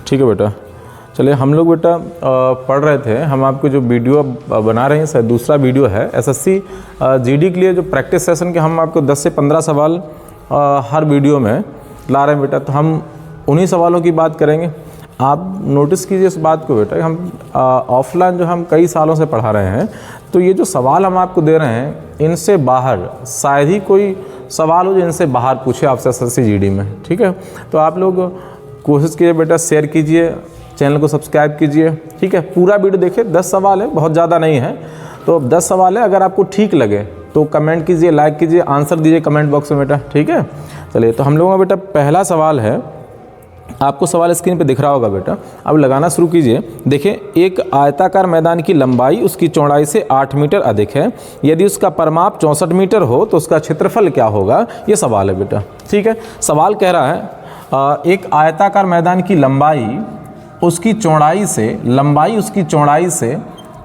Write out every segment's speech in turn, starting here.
ठीक है बेटा। चलिए हम लोग बेटा पढ़ रहे थे, हम आपको जो वीडियो बना रहे हैं सर, दूसरा वीडियो है एसएससी जीडी के लिए जो प्रैक्टिस सेशन के हम आपको 10 से 15 सवाल हर वीडियो में ला रहे हैं बेटा। तो हम उन्हीं सवालों की बात करेंगे। आप नोटिस कीजिए इस बात को बेटा, हम ऑफलाइन जो हम कई सालों से पढ़ा रहे हैं, तो ये जो सवाल हम आपको दे रहे हैं इनसे बाहर शायद ही कोई सवाल हो जो इनसे बाहर पूछे आपसे एसएससी जीडी में। ठीक है, तो आप लोग कोशिश कीजिए बेटा, शेयर कीजिए, चैनल को सब्सक्राइब कीजिए। ठीक है, पूरा वीडियो देखिए, 10 सवाल है, बहुत ज़्यादा नहीं है, तो 10 सवाल है। अगर आपको ठीक लगे तो कमेंट कीजिए, लाइक कीजिए, आंसर दीजिए कमेंट बॉक्स में बेटा। ठीक है, चलिए तो हम लोगों का बेटा पहला सवाल है, आपको सवाल स्क्रीन पे दिख रहा होगा बेटा, अब लगाना शुरू कीजिए। देखिए, एक आयताकार मैदान की लंबाई उसकी चौड़ाई से 8 मीटर अधिक है, यदि उसका परिमाप 64 मीटर हो तो उसका क्षेत्रफल क्या होगा, ये सवाल है बेटा। ठीक है, सवाल कह रहा है एक आयताकार मैदान की लंबाई उसकी चौड़ाई से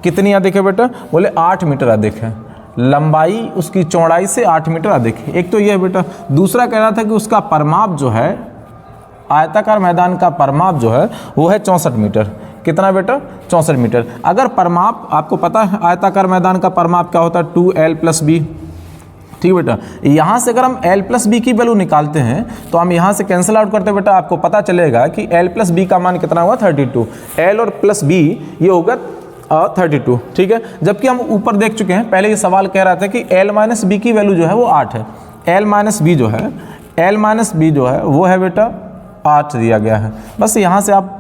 कितनी अधिक है बेटा, बोले 8 मीटर अधिक है। लंबाई उसकी चौड़ाई से 8 मीटर अधिक है, एक तो ये है बेटा। दूसरा कह रहा था कि उसका परिमाप जो है, आयताकार मैदान का परिमाप जो है वो है 64 मीटर। कितना बेटा, 64 मीटर। अगर परिमाप आपको पता है आयताकार मैदान का परिमाप क्या होता है, 2l+b। ठीक बेटा, यहाँ से अगर हम l+b की वैल्यू निकालते हैं तो हम यहाँ से कैंसिल आउट करते हैं बेटा, आपको पता चलेगा कि l+b का मान कितना हुआ, 32। l और +b ये होगा 32। ठीक है, जबकि हम ऊपर देख चुके हैं, पहले ये सवाल कह रहा था कि l-b की वैल्यू जो है वो 8 है। l-b जो है वो है बेटा 8 दिया गया है। बस यहाँ से आप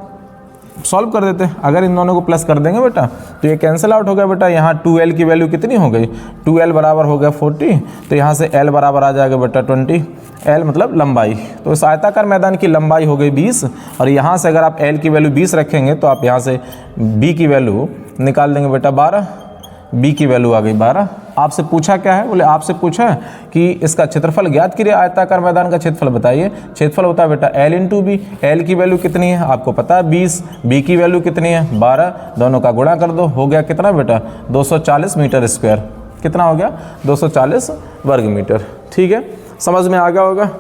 सॉल्व कर देते हैं, अगर इन दोनों को प्लस कर देंगे बेटा तो ये कैंसिल आउट हो गया बेटा। यहाँ 2l की वैल्यू कितनी हो गई, 2l बराबर हो गया 40, तो यहाँ से l बराबर आ जाएगा बेटा 20। l मतलब लंबाई, तो इस आयताकार मैदान की लंबाई हो गई 20, और यहाँ से अगर आप l की वैल्यू 20 रखेंगे तो आप यहाँ से b की वैल्यू निकाल देंगे बेटा 12, b की वैल्यू आ गई 12। आपसे पूछा क्या है, बोले आपसे पूछा है कि इसका क्षेत्रफल ज्ञात कीजिए, आयताकार मैदान का क्षेत्रफल बताइए। क्षेत्रफल होता है बेटा l × b। l की वैल्यू कितनी है आपको पता है 20, b की वैल्यू कितनी है 12, दोनों का गुणा कर दो, हो गया कितना बेटा 240 मीटर स्क्वायर। कितना हो गया, 240 वर्ग मीटर। ठीक है, समझ में आ गया होगा।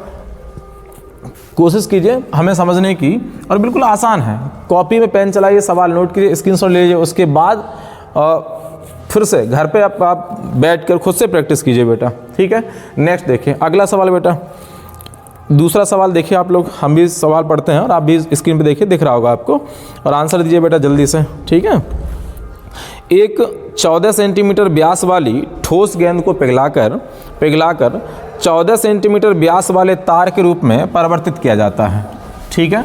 कोशिश कीजिए हमें समझने की, और बिल्कुल आसान है। कॉपी में पेन चलाइए, सवाल नोट कीजिए, स्क्रीनशॉट ले लीजिए, उसके बाद फिर से घर पे आप बैठ कर खुद से प्रैक्टिस कीजिए बेटा। ठीक है, नेक्स्ट देखिए अगला सवाल बेटा। दूसरा सवाल देखिए आप लोग, हम भी सवाल पढ़ते हैं और आप भी स्क्रीन पे देखिए, दिख रहा होगा आपको, और आंसर दीजिए बेटा जल्दी से। ठीक है, एक 14 सेंटीमीटर व्यास वाली ठोस गेंद को पिघलाकर 14 सेंटीमीटर व्यास वाले तार के रूप में परिवर्तित किया जाता है। ठीक है,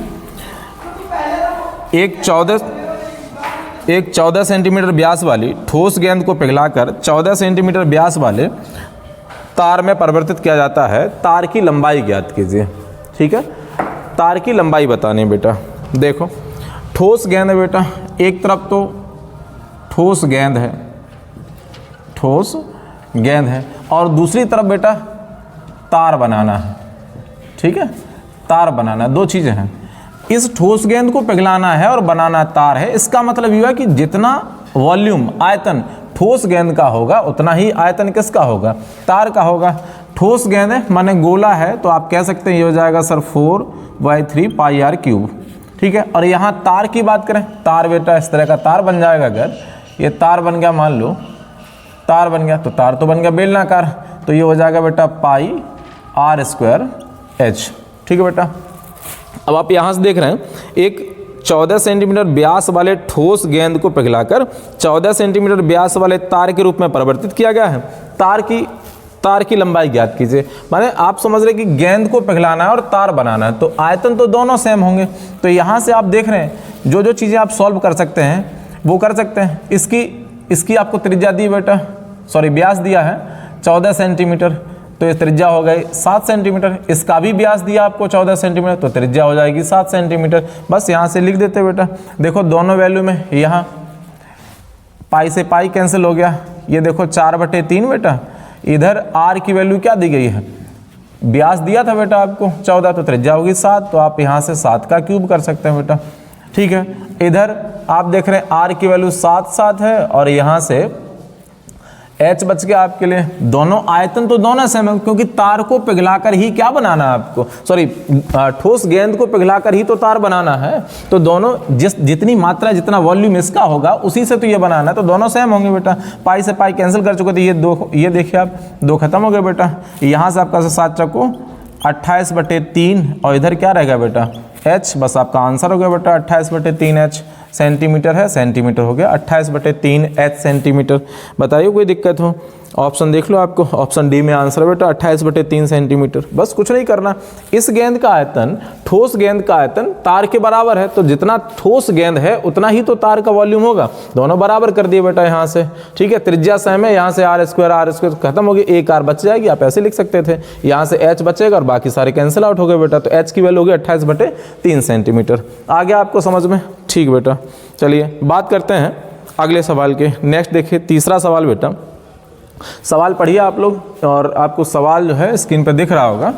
एक 14 सेंटीमीटर व्यास वाली ठोस गेंद को पिघलाकर 14 सेंटीमीटर व्यास वाले तार में परिवर्तित किया जाता है। तार की लंबाई ज्ञात कीजिए। ठीक है, तार की लंबाई बतानी है बेटा। देखो, ठोस गेंद है बेटा, एक तरफ तो ठोस गेंद है और दूसरी तरफ बेटा तार बनाना है। ठीक है, तार बनाना, दो चीज़ें हैं। इस ठोस गेंद को पिघलाना है और बनाना तार है। इसका मतलब ये है कि जितना वॉल्यूम, आयतन ठोस गेंद का होगा उतना ही आयतन किसका होगा, तार का होगा। ठोस गेंद है माने गोला है, तो आप कह सकते हैं ये हो जाएगा सर 4/3πr³। ठीक है, और यहाँ तार की बात करें, तार बेटा इस तरह का तार बन जाएगा। अगर ये तार बन गया, मान लो तार बन गया, तो तार तो बन गया बेलनाकार, तो ये हो जाएगा बेटा πr²h। ठीक है बेटा, अब आप यहाँ से देख रहे हैं एक 14 सेंटीमीटर व्यास वाले ठोस गेंद को पिघलाकर 14 सेंटीमीटर व्यास वाले तार के रूप में परिवर्तित किया गया है। तार की लंबाई ज्ञात कीजिए। माने आप समझ रहे कि गेंद को पिघलाना है और तार बनाना है, तो आयतन तो दोनों सेम होंगे। तो यहाँ से आप देख रहे हैं जो चीज़ें आप सॉल्व कर सकते हैं वो कर सकते हैं। इसकी आपको त्रिज्या दी बेटा, सॉरी व्यास दिया है 14 सेंटीमीटर, तो ये त्रिज्या हो गई 7 सेंटीमीटर। इसका भी व्यास दिया आपको 14 सेंटीमीटर, तो त्रिज्या हो जाएगी 7 सेंटीमीटर। बस यहाँ से लिख देते बेटा। देखो दोनों वैल्यू में यहाँ पाई से पाई कैंसिल हो गया, ये देखो 4/3 बेटा। इधर r की वैल्यू क्या दी गई है, व्यास दिया था बेटा आपको 14, तो त्रिज्या होगी 7, तो आप यहाँ से 7 का क्यूब कर सकते हैं बेटा। ठीक है, इधर आप देख रहे हैं r की वैल्यू 7 है, और यहाँ से H बच गया आपके लिए। दोनों आयतन तो दोनों सेम है, क्योंकि तार को पिघलाकर ही क्या बनाना है आपको, सॉरी ठोस गेंद को पिघलाकर ही तो तार बनाना है। तो दोनों जितनी मात्रा जितना वॉल्यूम इसका होगा उसी से तो ये बनाना है, तो दोनों सेम होंगे बेटा। पाई से पाई कैंसिल कर चुके थे, ये देखिए आप 2 खत्म हो गए बेटा। यहाँ से आपका 7 चक्को 28/3 और इधर क्या रहेगा बेटा H, बस आपका आंसर हो गया बेटा 28/3 H। सेंटीमीटर है, सेंटीमीटर हो गया 28/3 H सेंटीमीटर। बताइए कोई दिक्कत हो? ऑप्शन देख लो, आपको ऑप्शन डी में आंसर है बेटा 28/3 सेंटीमीटर। बस कुछ नहीं करना। इस गेंद का आयतन ठोस गेंद का आयतन तार के बराबर है, तो जितना ठोस गेंद है उतना ही तो तार का वॉल्यूम होगा। दोनों बराबर कर दिए बेटा यहाँ से, ठीक है। त्रिज्या सेम है, यहाँ से r² खत्म हो गई, एक r बच जाएगी, आप ऐसे लिख सकते थे। यहाँ से H बचेगा और बाकी सारे कैंसिल आउट हो गए बेटा, तो H की वैल्यू हो गई 28/3 सेंटीमीटर। आ गया आपको समझ में? ठीक बेटा, चलिए बात करते हैं अगले सवाल के। नेक्स्ट देखिए तीसरा सवाल बेटा। सवाल पढ़िए आप लोग, और आपको सवाल जो है स्क्रीन पर दिख रहा होगा।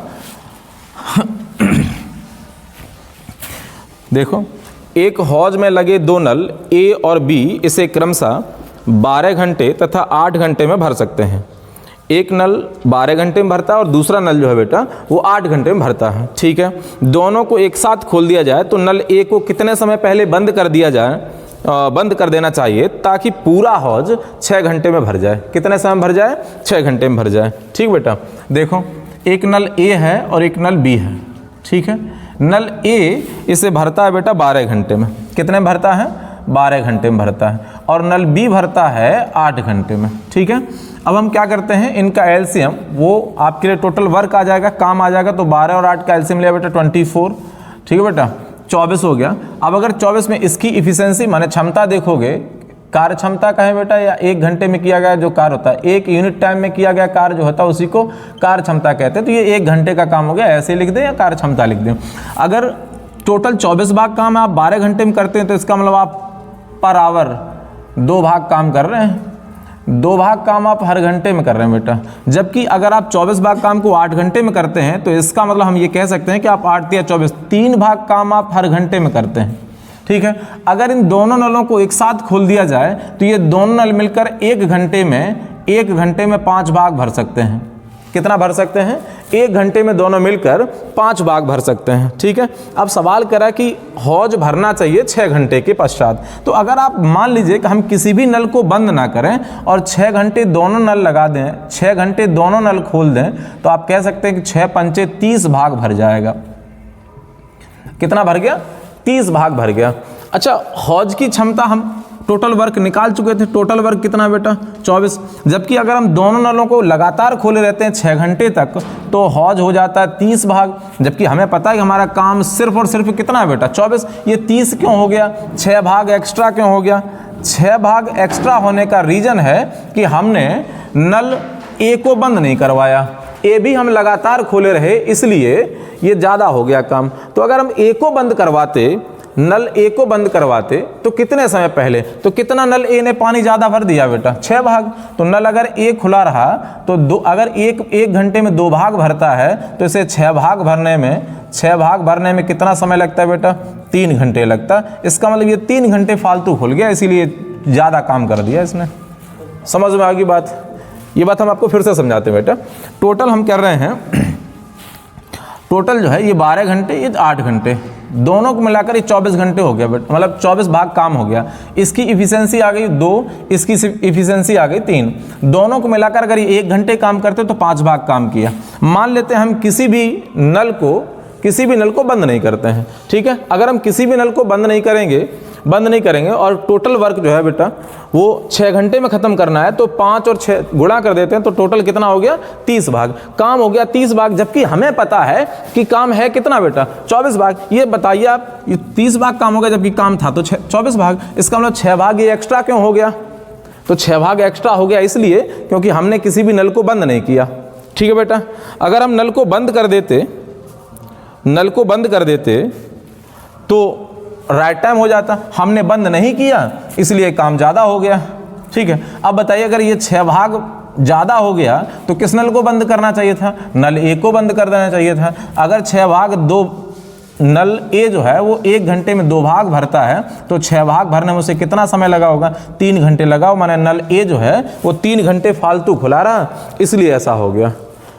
देखो, एक हौज में लगे 2 नल A और B इसे क्रमशः 12 घंटे तथा 8 घंटे में भर सकते हैं। एक नल 12 घंटे में भरता है और दूसरा नल जो है बेटा वो 8 घंटे में भरता है, ठीक है। दोनों को एक साथ खोल दिया जाए तो नल A को कितने समय पहले बंद कर देना चाहिए ताकि पूरा हौज 6 घंटे में भर जाए? कितने समय में भर जाए? 6 घंटे में भर जाए, ठीक बेटा। देखो, एक नल A है और एक नल B है, ठीक है। नल A इसे भरता है बेटा 12 घंटे में। कितने में भरता है? 12 घंटे में भरता है। और नल B भरता है 8 घंटे में, ठीक है। अब हम क्या करते हैं, इनका एलसीएम वो आपके लिए टोटल वर्क आ जाएगा, काम आ जाएगा। तो 12 और 8 का एलसीएम लिया बेटा 24, ठीक है बेटा, 24 हो गया। अब अगर 24 में इसकी इफिशिएंसी माने क्षमता देखोगे, कार्य क्षमता कहें बेटा, या 1 घंटे में किया गया जो कार्य होता है, 1 यूनिट टाइम में किया गया कार्य जो होता है उसी को कार्य क्षमता कहते हैं। तो ये 1 घंटे का काम हो गया, ऐसे लिख दें या कार्य क्षमता लिख दें। अगर टोटल 24 भाग काम आप 12 घंटे में करते हैं तो इसका मतलब आप पर आवर 2 भाग काम कर रहे हैं, 2 भाग काम आप हर घंटे में कर रहे हैं बेटा। जबकि अगर आप 24 भाग काम को 8 घंटे में करते हैं तो इसका मतलब हम ये कह सकते हैं कि आप 8 या 24 3 भाग काम आप हर घंटे में करते हैं, ठीक है। अगर इन दोनों नलों को एक साथ खोल दिया जाए तो ये दोनों नल मिलकर 1 घंटे में 5 भाग भर सकते हैं। कितना भर सकते हैं? 1 घंटे में दोनों मिलकर 5 भाग भर सकते हैं, ठीक है। अब सवाल करा कि हौज भरना चाहिए 6 घंटे के पश्चात। तो अगर आप मान लीजिए कि हम किसी भी नल को बंद ना करें और 6 घंटे दोनों नल लगा दें, 6 घंटे दोनों नल खोल दें, तो आप कह सकते हैं कि 6 पंचे 30 भाग भर जाएगा। कितना भर गया? 30 भाग भर गया। अच्छा, हौज की क्षमता हम टोटल वर्क निकाल चुके थे। टोटल वर्क कितना बेटा? 24। जबकि अगर हम दोनों नलों को लगातार खोले रहते हैं 6 घंटे तक तो हौज हो जाता है 30 भाग। जबकि हमें पता है कि हमारा काम सिर्फ और सिर्फ कितना है बेटा? 24। ये 30 क्यों हो गया? 6 भाग एक्स्ट्रा क्यों हो गया? 6 भाग एक्स्ट्रा होने का रीजन है कि हमने नल ए को बंद नहीं करवाया, ए भी हम लगातार खोले रहे, इसलिए ये ज़्यादा हो गया काम। तो अगर हम ए को बंद करवाते, नल ए को बंद करवाते तो कितने समय पहले, तो कितना नल ए ने पानी ज़्यादा भर दिया बेटा? 6 भाग। तो नल अगर ए खुला रहा तो अगर एक घंटे में 2 भाग भरता है तो इसे 6 भाग भरने में कितना समय लगता है बेटा? 3 घंटे लगता। इसका मतलब ये 3 घंटे फालतू खुल गया, इसीलिए ज़्यादा काम कर दिया इसने। समझ में आ गई बात? ये बात हम आपको फिर से समझाते हैं बेटा। टोटल हम कर रहे हैं, टोटल जो है ये 12 घंटे, ये 8 घंटे, दोनों को मिलाकर ये 24 घंटे हो गया बेटा, मतलब 24 भाग काम हो गया। इसकी इफिशिएंसी आ गई 2, इसकी इफिशिएंसी आ गई 3। दोनों को मिलाकर अगर ये 1 घंटे काम करते तो 5 भाग काम किया। मान लेते हैं हम किसी भी नल को बंद नहीं करते हैं, ठीक है। अगर हम किसी भी नल को बंद नहीं करेंगे और टोटल वर्क जो है बेटा वो 6 घंटे में ख़त्म करना है तो 5 और 6 गुणा कर देते हैं तो टोटल कितना हो गया? 30 भाग। काम हो गया 30 भाग, जबकि हमें पता है कि काम है कितना बेटा? 24 भाग। ये बताइए आप, ये 30 भाग काम हो गया जबकि काम था तो 24 भाग। इसका मतलब 6 भाग ये एक्स्ट्रा क्यों हो गया? तो 6 भाग एक्स्ट्रा हो गया इसलिए क्योंकि हमने किसी भी नल को बंद नहीं किया, ठीक है बेटा। अगर हम नल को बंद कर देते तो राइट टाइम हो जाता, हमने बंद नहीं किया इसलिए काम ज़्यादा हो गया, ठीक है। अब बताइए अगर ये 6 भाग ज़्यादा हो गया तो किस नल को बंद करना चाहिए था? नल ए को बंद कर देना चाहिए था। अगर 6 भाग 2 नल ए जो है वो 1 घंटे में 2 भाग भरता है, तो 6 भाग भरने में उसे कितना समय लगा होगा? 3 घंटे लगा, माने नल ए जो है वो 3 घंटे फालतू खुला रहा, इसलिए ऐसा हो गया।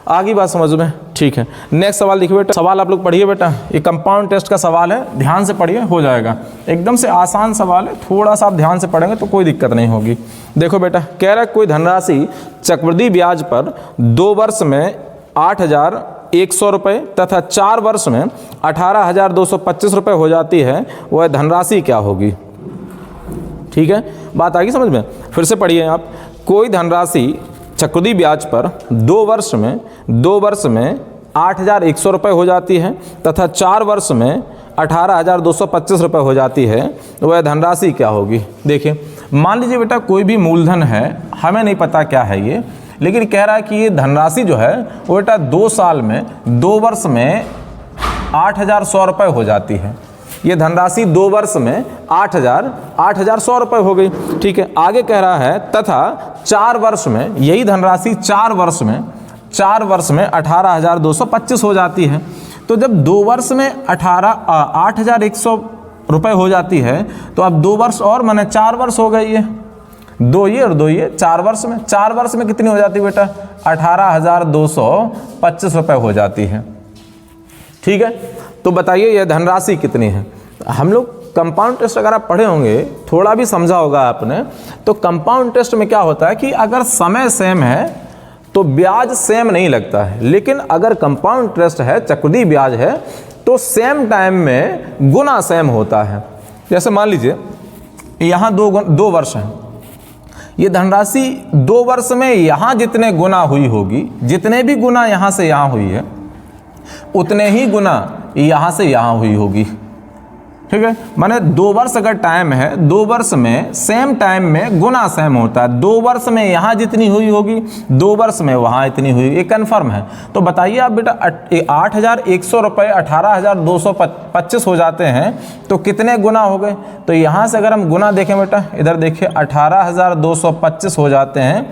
आगे बात समझ में? ठीक है, नेक्स्ट सवाल देखिए बेटा। सवाल आप लोग पढ़िए बेटा, ये कंपाउंड टेस्ट का सवाल है, ध्यान से पढ़िए, हो जाएगा। एकदम से आसान सवाल है, थोड़ा सा आप ध्यान से पढ़ेंगे तो कोई दिक्कत नहीं होगी। देखो बेटा, कह रहा है कोई धनराशि चक्रवृद्धि ब्याज पर 2 वर्ष में 8,100 रुपये तथा 4 वर्ष में 18,225 रुपये हो जाती है, वह धनराशि क्या होगी? ठीक है, बात आ गई समझ में? फिर से पढ़िए आप। कोई धनराशि चक्रवृद्धि ब्याज पर 2 वर्ष में 8,100 रुपये हो जाती है तथा 4 वर्ष में 18,225 रुपये हो जाती है, वह धनराशि क्या होगी? देखिए, मान लीजिए बेटा कोई भी मूलधन है, हमें नहीं पता क्या है ये, लेकिन कह रहा है कि ये धनराशि जो है वो बेटा 2 साल में 2 वर्ष में 8,100 रुपये हो जाती है। ये धनराशि 2 वर्ष में 8,100 रुपये हो गई। ठीक है, आगे कह रहा है तथा 4 वर्ष में यही धनराशि 4 वर्ष में 18,225 हो जाती है। तो जब 2 वर्ष में 8,100 रुपये हो जाती है, तो अब 2 वर्ष और माने 4 वर्ष हो गई है, 2 ये और 2 ये, 4 वर्ष में, 4 वर्ष में कितनी हो जाती है बेटा? 18,225 रुपये हो जाती है। ठीक है, तो बताइए यह धनराशि कितनी है? हम लोग कंपाउंड टेस्ट अगर आप पढ़े होंगे, थोड़ा भी समझा होगा आपने, तो कंपाउंड टेस्ट में क्या होता है कि अगर समय सेम है तो ब्याज सेम नहीं लगता है, लेकिन अगर कंपाउंड टेस्ट है, चक्रवृद्धि ब्याज है, तो सेम टाइम में गुना सेम होता है। जैसे मान लीजिए यहाँ 2 वर्ष हैं, ये धनराशि 2 वर्ष में यहाँ जितने गुना हुई होगी, जितने भी गुना यहाँ से यहाँ हुई है, उतने ही गुना यहाँ से यहाँ हुई होगी। ठीक है, माने 2 वर्ष अगर टाइम है, 2 वर्ष में सेम टाइम में गुना सेम होता है। 2 वर्ष में यहाँ जितनी हुई होगी, 2 वर्ष में वहाँ इतनी हुई, ये कन्फर्म है। तो बताइए आप बेटा, 8,100 रुपये 18,225 हो जाते हैं, तो कितने गुना हो गए? तो यहाँ से अगर हम गुना देखें बेटा, इधर देखिए, 18,225 हो जाते हैं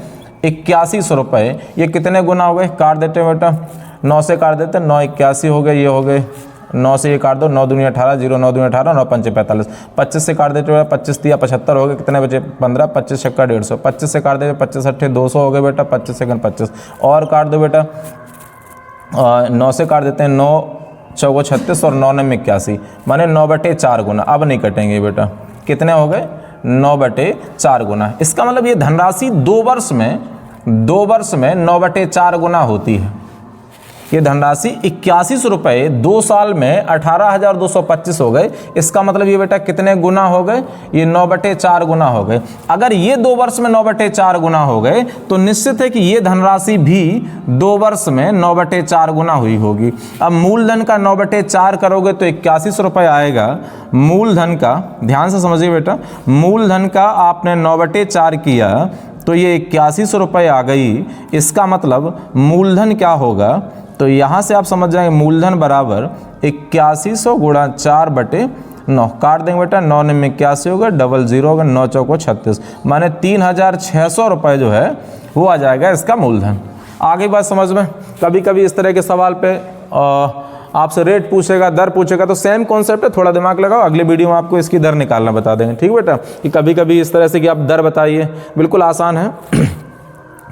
8100 रुपये, ये कितने गुना हो गए? काट देते हैं बेटा, 9 से काट देते हैं, 9 81 हो गए, ये हो गए 9 से ये काट दो, 9 दूनी 18, 0 9 दूनी 18, 9 पंचे 45, 25 से काट देते हुए 25 या 75 हो गए, कितने बचे? 15, 25 छक्का 150, 25 से काट देते 25 अट्ठे 200 हो गए बेटा, 25 सेकंड 25 और काट दो बेटा, 9 से काट देते हैं, 9 चौको 36 और 9 में 81, माने 9/4 गुना। अब नहीं कटेंगे बेटा, कितने हो गए? 9/4 गुना। इसका मतलब ये धनराशि 2 वर्ष में 9/4 गुना होती है। ये धनराशि 8100 रुपये 2 साल में 18,225 हो गए। इसका मतलब ये बेटा कितने गुना हो गए? ये 9/4 गुना हो गए। अगर ये 2 वर्ष में 9/4 गुना हो गए, तो निश्चित है कि ये धनराशि भी 2 वर्ष में 9/4 गुना हुई होगी। अब मूलधन का 9/4 करोगे तो 8100 रुपये आएगा। मूलधन का, ध्यान से समझिए बेटा, मूलधन का आपने 9/4 किया तो ये 8100 रुपये आ गई। इसका मतलब मूलधन क्या होगा? तो यहाँ से आप समझ जाएंगे मूलधन बराबर 8100 गुणा 4/9, काट देंगे बेटा, 9 में 81 होगा, 00 होगा, 9 चौको 36, माने 3600 रुपये जो है वो आ जाएगा इसका मूलधन। आगे बात समझ में? कभी कभी इस तरह के सवाल पे आपसे रेट पूछेगा, दर पूछेगा, तो सेम कॉन्सेप्ट है, थोड़ा दिमाग लगाओ, अगले वीडियो में आपको इसकी दर निकालना बता देंगे। ठीक बेटा, कि कभी कभी इस तरह से कि आप दर बताइए, बिल्कुल आसान है।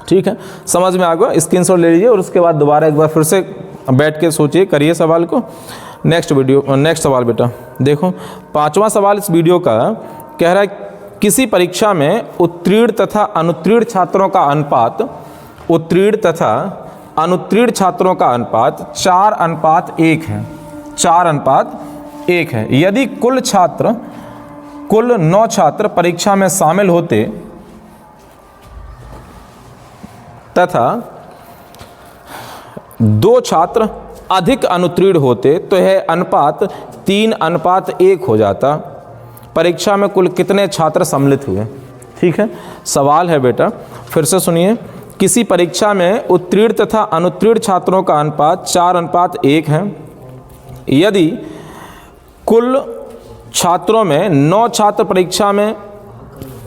ठीक है, समझ में आ गया? स्क्रीनशॉट ले लीजिए और उसके बाद दोबारा एक बार फिर से बैठ के सोचिए, करिए सवाल को। नेक्स्ट सवाल बेटा देखो, 5वां सवाल इस वीडियो का कह रहा है, किसी परीक्षा में उत्तीर्ण तथा अनुत्तीर्ण छात्रों का अनुपात, उत्तीर्ण तथा अनुत्तीर्ण छात्रों का अनुपात 4:1 है। 4:1 है। यदि कुल 9 छात्र परीक्षा में शामिल होते तथा 2 छात्र अधिक अनुत्तीर्ण होते, तो यह अनुपात 3:1 हो जाता। परीक्षा में कुल कितने छात्र सम्मिलित हुए? ठीक है, सवाल है बेटा, फिर से सुनिए। किसी परीक्षा में उत्तीर्ण तथा अनुत्तीर्ण छात्रों का अनुपात 4:1 है। यदि कुल छात्रों में 9 छात्र परीक्षा में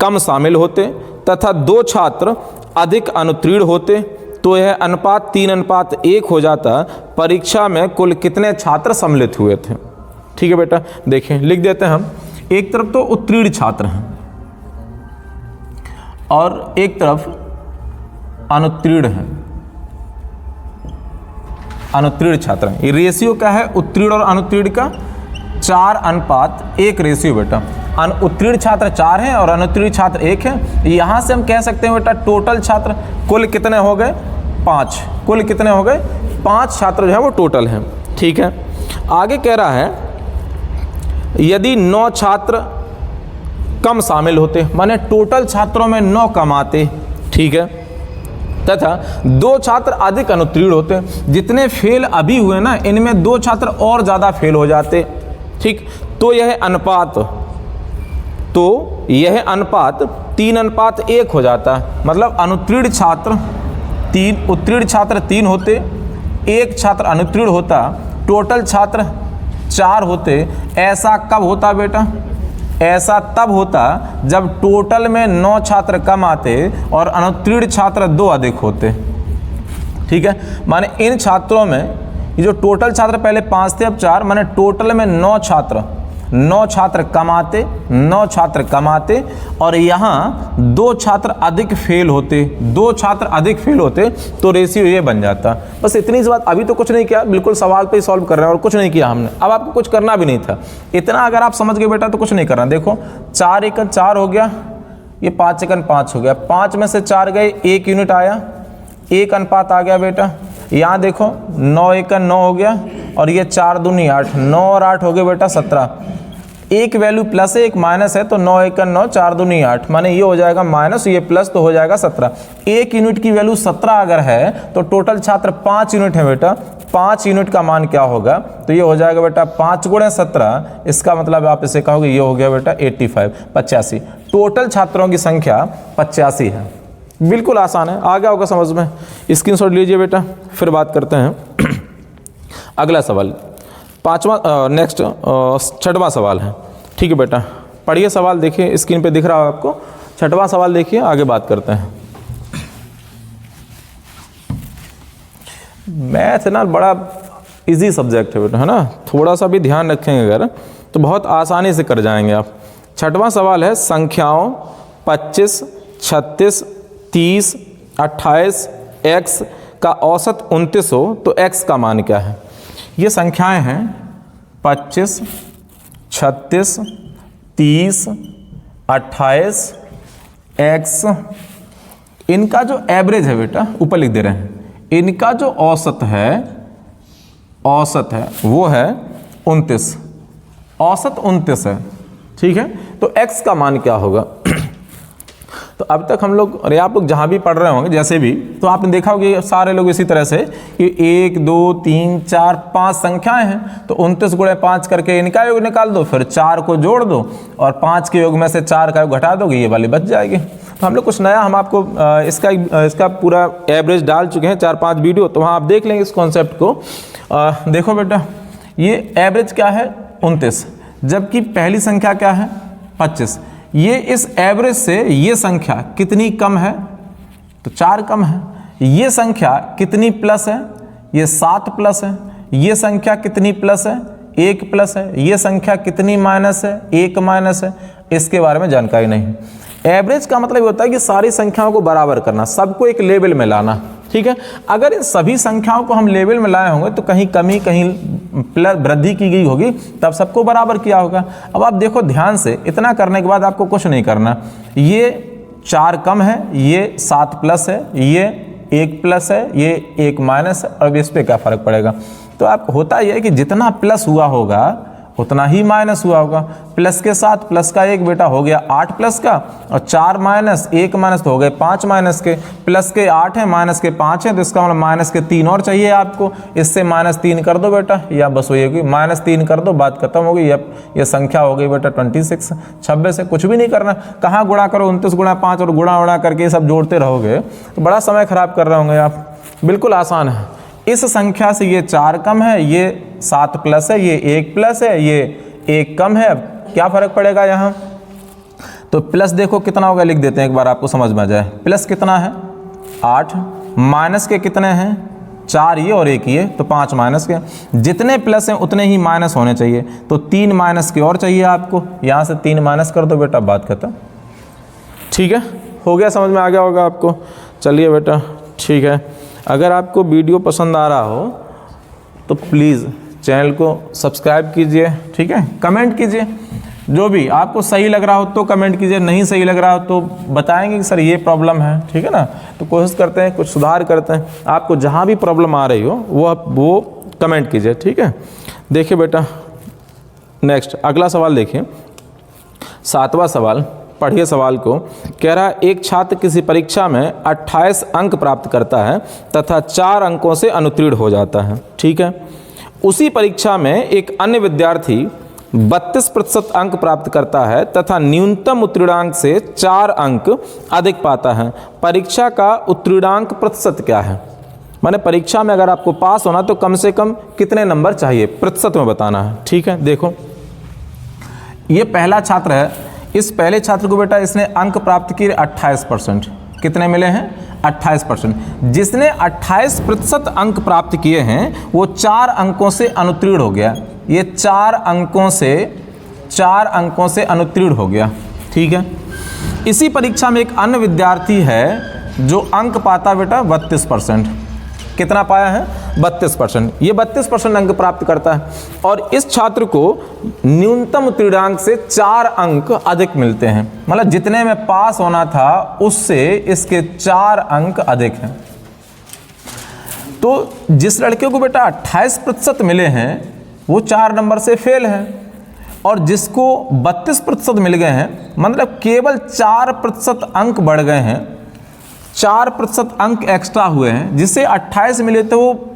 कम शामिल होते तथा 2 छात्र अधिक अनुत्तीर्ण होते, तो यह अनुपात 3:1 हो जाता। परीक्षा में कुल कितने छात्र सम्मिलित हुए थे? ठीक है बेटा, देखें लिख देते हैं हम, एक तरफ तो उत्तीर्ण छात्र हैं और एक तरफ अनुत्तीर्ण है, अनुत्तीर्ण छात्र हैं। ये रेशियो क्या है उत्तीर्ण और अनुत्तीर्ण का? 4:1 रेशियो बेटा। उत्तीर्ण छात्र 4 हैं और अनुत्तीर्ण छात्र 1 है। यहाँ से हम कह सकते हैं बेटा टोटल छात्र कुल कितने हो गए? 5। कुल कितने हो गए? 5 छात्र जो है वो टोटल हैं। ठीक है, आगे कह रहा है यदि 9 छात्र कम शामिल होते, माने टोटल छात्रों में 9 कम आते, ठीक है, तथा 2 छात्र अधिक अनुत्तीर्ण होते, जितने फेल अभी हुए ना इनमें 2 छात्र और ज़्यादा फेल हो जाते, ठीक, तो यह अनुपात 3:1 हो जाता है। मतलब अनुत्तीर्ण छात्र 3, उत्तीर्ण छात्र 3 होते, 1 छात्र अनुत्तीर्ण होता, टोटल छात्र 4 होते। ऐसा कब होता बेटा? ऐसा तब होता जब टोटल में 9 छात्र कम आते और अनुत्तीर्ण छात्र 2 अधिक होते। ठीक है, माने इन छात्रों में ये जो टोटल छात्र पहले 5 थे अब 4, माने टोटल में 9 छात्र कमाते, 9 छात्र कमाते और यहाँ 2 छात्र अधिक फेल होते, 2 छात्र अधिक फेल होते, तो रेशियो ये बन जाता। बस इतनी सी बात। अभी तो कुछ नहीं किया, बिल्कुल सवाल पे ही सॉल्व कर रहे हैं और कुछ नहीं किया हमने। अब आपको कुछ करना भी नहीं था, इतना अगर आप समझ गए बेटा तो कुछ नहीं करना। देखो 4 एकन 4 हो गया, ये 5 एकन 5 हो गया, 5 में से 4 गए, 1 यूनिट आया, 1 अनुपात आ गया बेटा। यहाँ देखो 9 एकन 9 हो गया और ये 4 दूनी 8, 9 और 8 हो गए बेटा 17। एक वैल्यू प्लस है एक माइनस है, तो 9 एकन 9, 4 दूनी 8, माने ये हो जाएगा माइनस, ये प्लस, तो हो जाएगा 17। 1 यूनिट की वैल्यू 17 अगर है तो टोटल छात्र 5 यूनिट है बेटा। 5 यूनिट का मान क्या होगा? तो ये हो जाएगा बेटा 5 × 17, इसका मतलब आप इसे कहोगे ये हो गया बेटा 85। टोटल छात्रों की संख्या 85 है। बिल्कुल आसान है, आ गया होगा समझ में। स्क्रीनशॉट लीजिए बेटा, फिर बात करते हैं। अगला सवाल, नेक्स्ट 6वां सवाल है। ठीक है बेटा, पढ़िए सवाल, देखिए स्क्रीन पे दिख रहा है आपको। 6वां सवाल देखिए, आगे बात करते हैं। मैथ ना बड़ा इजी सब्जेक्ट है बेटा, है ना, थोड़ा सा भी ध्यान रखेंगे अगर तो बहुत आसानी से कर जाएंगे आप। 6वां सवाल है संख्याओं 25, 36, 30, 28, x का औसत 29 हो तो x का मान क्या है? ये संख्याएं हैं 25, 36, 30, 28, x, इनका जो एवरेज है बेटा ऊपर लिख दे रहे हैं, इनका जो औसत है वो है 29, औसत 29 है। ठीक है, तो x का मान क्या होगा? तो अब तक हम लोग, अरे आप लोग जहाँ भी पढ़ रहे होंगे जैसे भी, तो आपने देखा होगा कि सारे लोग इसी तरह से कि 1, 2, 3, 4, 5 संख्याएं हैं, तो 29 × 5 करके इनका योग निकाल दो, फिर 4 को जोड़ दो और 5 के योग में से 4 का योग घटा दोगे, ये वाली बच जाएगी। तो हम लोग कुछ नया, हम आपको इसका पूरा एवरेज डाल चुके हैं 4-5 वीडियो, तो वहाँ आप देख लेंगे इस कॉन्सेप्ट को। देखो बेटा, ये एवरेज क्या है 29, जबकि पहली संख्या क्या है 25। ये इस एवरेज से ये संख्या कितनी कम है? तो 4 कम है। ये संख्या कितनी प्लस है? ये 7 प्लस है। ये संख्या कितनी प्लस है? 1 प्लस है। ये संख्या कितनी माइनस है? 1 माइनस है। इसके बारे में जानकारी नहीं। एवरेज का मतलब होता है कि सारी संख्याओं को बराबर करना, सबको एक लेवल में लाना। ठीक है, अगर इन सभी संख्याओं को हम लेवल में लाए होंगे तो कहीं कमी, कहीं प्लस वृद्धि की गई होगी, तब सबको बराबर किया होगा। अब आप देखो ध्यान से, इतना करने के बाद आपको कुछ नहीं करना। ये 4 कम है, ये 7 प्लस है, ये 1 प्लस है, ये 1 माइनस है, और इस पर क्या फ़र्क पड़ेगा? तो आप होता यह है कि जितना प्लस हुआ होगा उतना ही माइनस हुआ होगा। प्लस के साथ प्लस का 1 बेटा हो गया 8 प्लस का, और 4 माइनस 1 माइनस तो हो गए 5 माइनस के। प्लस के 8 है, माइनस के 5 है, तो इसका मतलब माइनस के 3 और चाहिए आपको। इससे -3 कर दो बेटा, या बस वही होगी -3 कर दो, बात खत्म हो गई। ये संख्या हो गई बेटा 26। 26 से कुछ भी नहीं करना, कहाँ गुणा करो 29 × 5 और गुणा करके सब जोड़ते रहोगे तो बड़ा समय खराब कर रहे होंगे आप। बिल्कुल आसान है। इस संख्या से ये 4 कम है, ये 7 प्लस है, ये 1 प्लस है, ये 1 कम है। अब क्या फ़र्क पड़ेगा यहाँ? तो प्लस देखो कितना होगा, लिख देते हैं एक बार आपको समझ में आ जाए। प्लस कितना है 8, माइनस के कितने हैं 4 ये और 1 ये, तो 5 माइनस के। जितने प्लस हैं उतने ही माइनस होने चाहिए, तो 3 माइनस के और चाहिए आपको, यहाँ से 3 माइनस कर दो बेटा, बात खत्म। ठीक है, हो गया, समझ में आ गया होगा आपको। चलिए बेटा ठीक है, अगर आपको वीडियो पसंद आ रहा हो तो प्लीज़ चैनल को सब्सक्राइब कीजिए, ठीक है, कमेंट कीजिए, जो भी आपको सही लग रहा हो तो कमेंट कीजिए, नहीं सही लग रहा हो तो बताएंगे कि सर ये प्रॉब्लम है, ठीक है ना, तो कोशिश करते हैं कुछ सुधार करते हैं। आपको जहाँ भी प्रॉब्लम आ रही हो वो कमेंट कीजिए, ठीक है। देखिए बेटा नेक्स्ट अगला सवाल देखिए, 7वां सवाल, पढ़िए सवाल को। कह रहा है एक छात्र किसी परीक्षा में 28 अंक प्राप्त करता है तथा 4 अंकों से अनुत्तीर्ण हो जाता है, ठीक है। उसी परीक्षा में एक अन्य विद्यार्थी 32% अंक प्राप्त करता है तथा न्यूनतम उत्तीर्णांक से 4 अंक अधिक पाता है। परीक्षा का उत्तीर्णांक प्रतिशत क्या है? माने परीक्षा में अगर आपको पास होना तो कम से कम कितने नंबर चाहिए, प्रतिशत में बताना है, ठीक है। देखो ये पहला छात्र है, इस पहले छात्र को बेटा इसने अंक प्राप्त किए 28%, कितने मिले हैं 28%। जिसने 28% अंक प्राप्त किए हैं वो 4 अंकों से अनुत्तीर्ण हो गया, ये 4 अंकों से अनुत्तीर्ण हो गया, ठीक है। इसी परीक्षा में एक अन्य विद्यार्थी है जो अंक पाता बेटा 32%, कितना पाया है 32%, ये 32% अंक प्राप्त करता है और इस छात्र को न्यूनतम उत्तीर्णांक से 4 अंक अधिक मिलते हैं, मतलब जितने में पास होना था उससे इसके 4 अंक अधिक हैं। तो जिस लड़के को बेटा 28% मिले हैं वो 4 नंबर से फेल है और जिसको 32% मिल गए हैं, मतलब केवल 4% अंक बढ़ गए हैं, 4% अंक एक्स्ट्रा हुए हैं। जिससे 28 मिले थे वो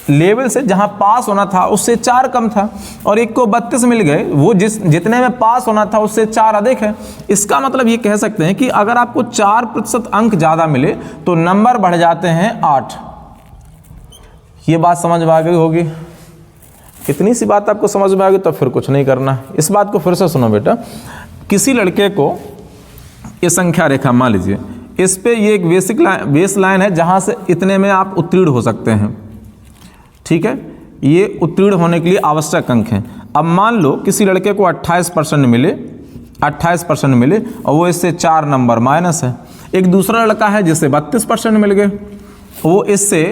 लेवल से जहां पास होना था उससे 4 कम था और एक को 32 मिल गए, वो जितने में पास होना था उससे 4 अधिक है। इसका मतलब ये कह सकते हैं कि अगर आपको 4% अंक ज़्यादा मिले तो नंबर बढ़ जाते हैं 8। ये बात समझ में आ गई होगी, इतनी सी बात आपको समझ में आ गई तो फिर कुछ नहीं करना। इस बात को फिर से सुनो बेटा, किसी लड़के को ये संख्या रेखा मान लीजिए, इस पे ये एक बेस लाइन है जहाँ से इतने में आप उत्तीर्ण हो सकते हैं, ठीक है, ये उत्तीर्ण होने के लिए आवश्यक अंक हैं। अब मान लो किसी लड़के को 28% मिले और वो इससे 4 नंबर माइनस है। एक दूसरा लड़का है जिससे 32% मिल गए, वो इससे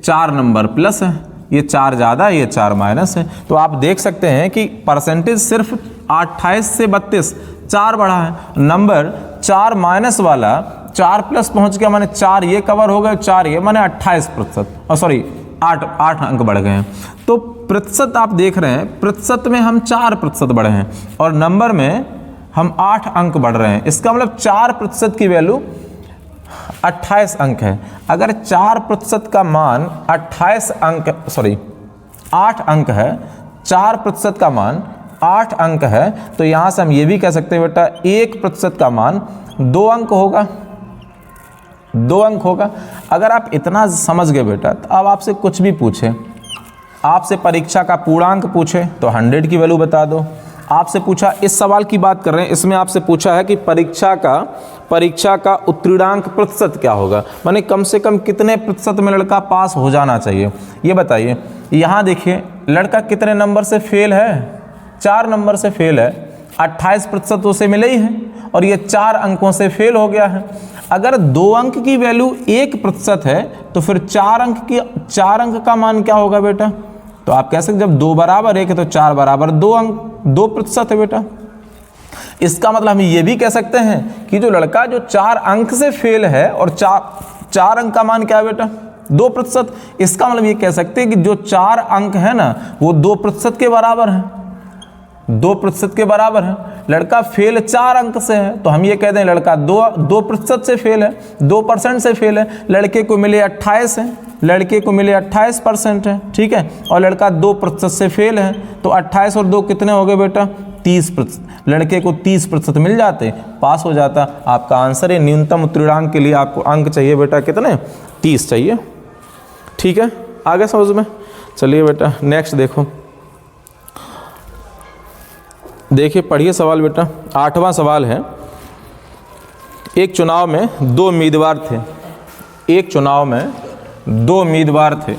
4 नंबर प्लस है, ये 4 ज़्यादा ये 4 माइनस है। तो आप देख सकते हैं कि परसेंटेज सिर्फ 28 से 32 4 बढ़ा है, नंबर 4 माइनस वाला 4 प्लस पहुंच गया, माने 4 ये कवर हो गए, 4 ये माने 28%, और सॉरी 8 अंक बढ़ गए हैं। तो प्रतिशत आप देख रहे हैं, प्रतिशत में हम 4% बढ़े हैं और नंबर में हम 8 अंक बढ़ रहे हैं। इसका मतलब 4% की वैल्यू 28 अंक है। अगर 4% का मान 8 अंक है, 4% का मान 8 अंक है, तो यहाँ से हम ये भी कह सकते हैं बेटा 1% का मान 2 अंक होगा, 2 अंक होगा। अगर आप इतना समझ गए बेटा तो अब आपसे कुछ भी पूछे, आपसे परीक्षा का पूर्णांक पूछे तो 100 की वैल्यू बता दो। आपसे पूछा, इस सवाल की बात कर रहे हैं, इसमें आपसे पूछा है कि परीक्षा का उत्तीर्णांक प्रतिशत क्या होगा, माने कम से कम कितने प्रतिशत में लड़का पास हो जाना चाहिए, ये बताइए। यहाँ देखिए लड़का कितने नंबर से फेल है, 4 नंबर से फेल है, 28% उसे मिले ही हैं और ये 4 अंकों से फेल हो गया है। अगर 2 अंक की वैल्यू 1% है तो फिर 4 अंक का मान क्या होगा बेटा, तो आप कह सकते जब 2 बराबर 1 है तो 4 बराबर 2 अंक, 2% है बेटा। इसका मतलब हम ये भी कह सकते हैं कि जो लड़का जो 4 अंक से फेल है और 4 अंक का मान क्या है बेटा 2%। इसका मतलब ये कह सकते हैं कि जो 4 अंक है ना वो 2% के बराबर है, 2% के बराबर है। लड़का फेल 4 अंक से है तो हम ये कह दें लड़का 2% से फेल है, 2% से फेल है। लड़के को मिले 28 है, लड़के को मिले 28% है, ठीक है, और लड़का 2% से फेल है, तो 28 और 2 कितने हो गए बेटा 30%। लड़के को 30% मिल जाते, पास हो जाता। आपका आंसर है न्यूनतम उत्तीर्णांक के लिए आपको अंक चाहिए बेटा कितने, 30 चाहिए, ठीक है, आगे समझ में। चलिए बेटा नेक्स्ट देखिए पढ़िए सवाल बेटा। 8वां सवाल है, एक चुनाव में 2 उम्मीदवार थे,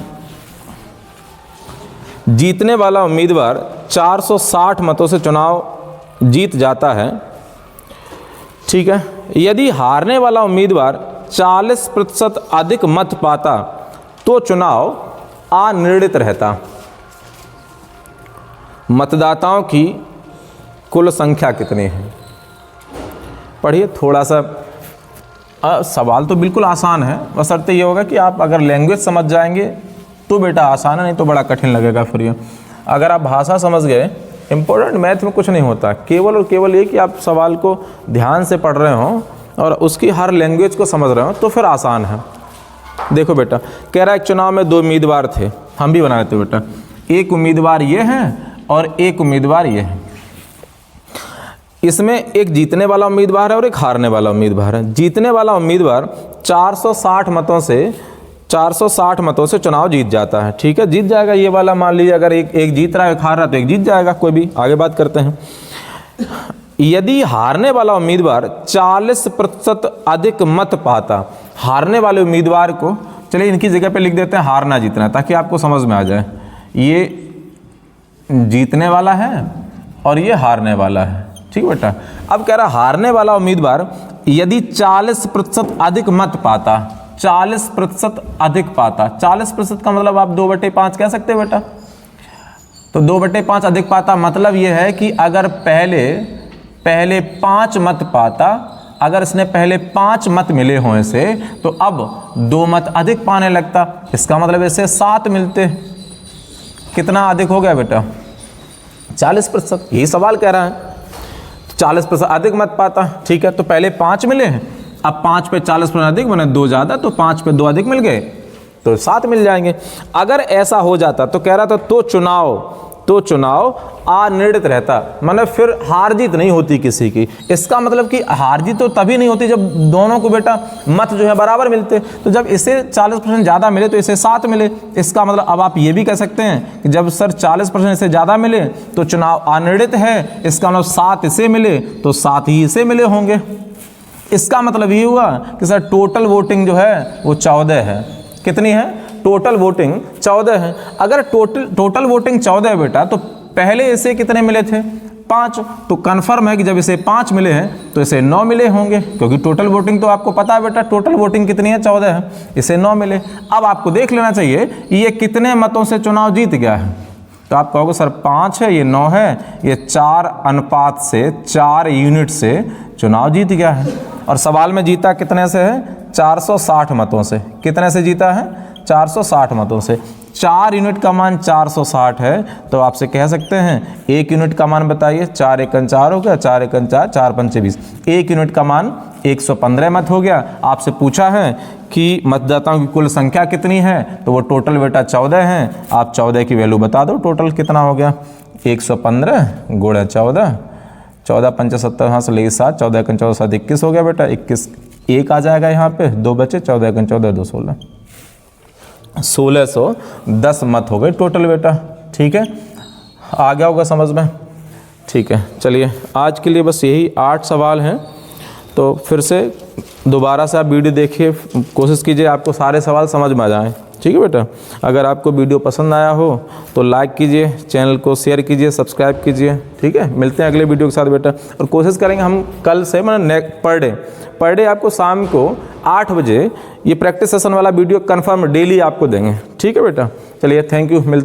जीतने वाला उम्मीदवार 460 मतों से चुनाव जीत जाता है, ठीक है। यदि हारने वाला उम्मीदवार 40% अधिक मत पाता तो चुनाव अनिर्णित रहता। मतदाताओं की कुल संख्या कितनी है? पढ़िए थोड़ा सा। सवाल तो बिल्कुल आसान है, बशर्ते ये होगा कि आप अगर लैंग्वेज समझ जाएंगे तो बेटा आसान है, नहीं तो बड़ा कठिन लगेगा फिर ये। अगर आप भाषा समझ गए, इम्पोर्टेंट मैथ में कुछ नहीं होता, केवल और केवल ये कि आप सवाल को ध्यान से पढ़ रहे हो और उसकी हर लैंग्वेज को समझ रहे हो तो फिर आसान है। देखो बेटा, कह रहा है एक चुनाव में 2 उम्मीदवार थे, हम भी बना लेते बेटा। एक उम्मीदवार ये है और एक उम्मीदवार ये है। इसमें एक जीतने वाला उम्मीदवार है और एक हारने वाला उम्मीदवार है। जीतने वाला उम्मीदवार 460 मतों से चुनाव जीत जाता है, ठीक है, जीत जाएगा ये वाला। मान लीजिए अगर एक जीत रहा है, एक हार रहा है तो एक जीत जाएगा, कोई भी। आगे बात करते हैं। यदि हारने वाला उम्मीदवार 40% अधिक मत पाता, हारने वाले उम्मीदवार को, चलिए इनकी जगह पे लिख देते हैं हारना जीतना, ताकि आपको समझ में आ जाए। ये जीतने वाला है और ये हारने वाला है, ठीक बेटा। अब कह रहा हारने वाला उम्मीदवार यदि 40% अधिक मत पाता, 40% अधिक पाता, 40% का मतलब आप 2/5 कह सकते हैं बेटा। तो 2/5 अधिक पाता मतलब ये है कि अगर पहले 5 मत पाता, अगर इसने पहले 5 मत मिले हों इसे, तो अब 2 मत अधिक पाने लगता। इसका मतलब इसे 7 मिलते। कितना अधिक हो गया बेटा? 40%। यही सवाल कह रहा है। 40% अधिक मत पाता, ठीक है। तो पहले 5 मिले हैं, अब 5 पे 40% अधिक बने 2 ज़्यादा, तो 5 पे 2 अधिक मिल गए तो 7 मिल जाएंगे। अगर ऐसा हो जाता तो कह रहा था तो चुनाव अनिर्णित रहता, मतलब फिर हार जीत नहीं होती किसी की। इसका मतलब कि हार जीत तो तभी नहीं होती जब दोनों को बेटा मत जो है बराबर मिलते। तो जब इसे 40% ज़्यादा मिले तो इसे 7 मिले। इसका मतलब अब आप ये भी कह सकते हैं कि जब सर 40% इसे ज़्यादा मिले तो चुनाव अनिर्णित है। इसका मतलब 7 इसे मिले तो 7 ही इसे मिले होंगे। इसका मतलब ये हुआ कि सर टोटल वोटिंग जो है वो 14 है। कितनी है? टोटल वोटिंग 14 है। अगर टोटल वोटिंग 14 है बेटा, तो पहले इसे कितने मिले थे? 5। तो कन्फर्म है कि जब इसे 5 मिले हैं तो इसे 9 मिले होंगे, क्योंकि टोटल वोटिंग तो आपको पता है बेटा, टोटल वोटिंग कितनी है? 14 है। इसे 9 मिले। अब आपको देख लेना चाहिए ये कितने मतों से चुनाव जीत गया है। तो आप कहोगे सर 5 है, ये 9 है, ये 4 अनुपात से 4 यूनिट से चुनाव जीत गया है। और सवाल में जीता कितने से है? 460 मतों से। कितने से जीता है? 460 मतों से। 4 यूनिट का मान 460 है, तो आपसे कह सकते हैं 1 यूनिट का मान बताइए। 4 एकन 4 हो गया, 4 एकन 4, 4 पंचे 20। 1 यूनिट का मान 115 मत हो गया। आपसे पूछा है कि मतदाताओं की कुल संख्या कितनी है, तो वो टोटल बेटा 14 हैं। आप 14 की वैल्यू बता दो, टोटल कितना हो गया? 115 गुणा 14, 14 पंचे 70, यहाँ से ले 7, 14 एकन 14, 7 21 हो गया बेटा। 21 1 आ जाएगा यहाँ पे, 2 बचे, 14 एकन 14, 2 16, 1610 मत हो गए टोटल बेटा। ठीक है, आ गया होगा समझ में? ठीक है, चलिए आज के लिए बस यही 8 सवाल हैं। तो फिर से दोबारा से आप वीडियो देखिए, कोशिश कीजिए आपको सारे सवाल समझ में आ जाएं। ठीक है बेटा, अगर आपको वीडियो पसंद आया हो तो लाइक कीजिए, चैनल को शेयर कीजिए, सब्सक्राइब कीजिए। ठीक है, मिलते हैं अगले वीडियो के साथ बेटा। और कोशिश करेंगे हम कल से, मतलब पर डे आपको शाम को 8 बजे ये प्रैक्टिस सेशन वाला वीडियो कंफर्म डेली आपको देंगे। ठीक है बेटा, चलिए थैंक यू, मिलते हैं।